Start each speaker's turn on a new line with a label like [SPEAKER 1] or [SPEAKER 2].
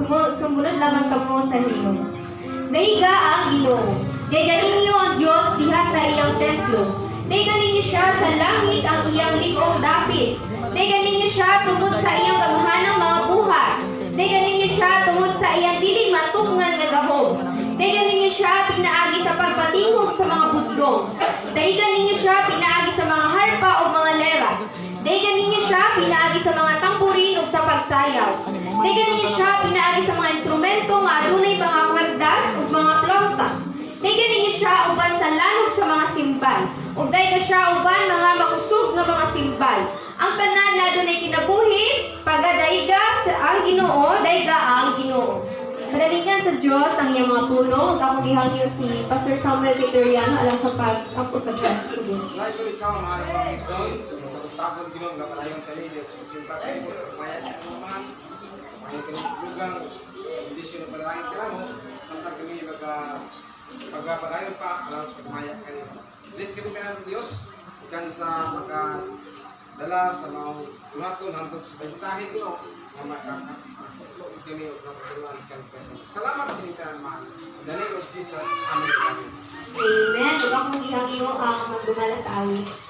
[SPEAKER 1] sumunod lamang kamo sa Ginoo. Daiga ang Ginoo. Daiga ninyo ang Dios diha sa iyang templo. Daiga ninyo siya sa langit ang iyang ligong dapit. Daiga ninyo siya tungod sa iyang gamhanang mga buhat. Daiga ninyo siya tungod sa iyang dili matungan nga gahom. Daiga ninyo siya pinaagi sa pagpatingog sa mga budlong. Daiga ninyo siya pinaagi sa mga harpa o mga lera. Daiga ninyo siya pinaagi sa mga tampurin o sa pagsayaw. Daiga ninyo siya pinaagi sa mga instrumento nga adunay mga kwardas o mga flauta. Daiga ninyo siya uban sa lanog sa mga simbal. Ug daiga siya uban mga makusog nga mga simbal. Ang tanan na adunay kinabuhi, pagadaiga sa ang Ginoo, daiga ang Ginoo. Padalingan sa Diyos ang iyang mga puno. Ug akong gihangyo si Pastor Samuel Vitoriano alang sa pag-ampo sa Diyos.
[SPEAKER 2] Lahat ko isang mahal ng mga doon. Takot Ginoo nga palayong kanila sa simpat ko. Maya sa naman. Ang kanulugang kondisyon ng palayong kanamo. Samtang kami pagpapadayon pa alang sa pagmaya kanila. Bless kami kanang Diyos. Kan sa dala sa mga luhaton hantod sa mensahe ko na makakatulog kami o nakatulungan kami. Salamat kami tanan. In the name of Jesus. Amen.
[SPEAKER 1] Amen. Ug akong gihangyo ang magdumala sa awit.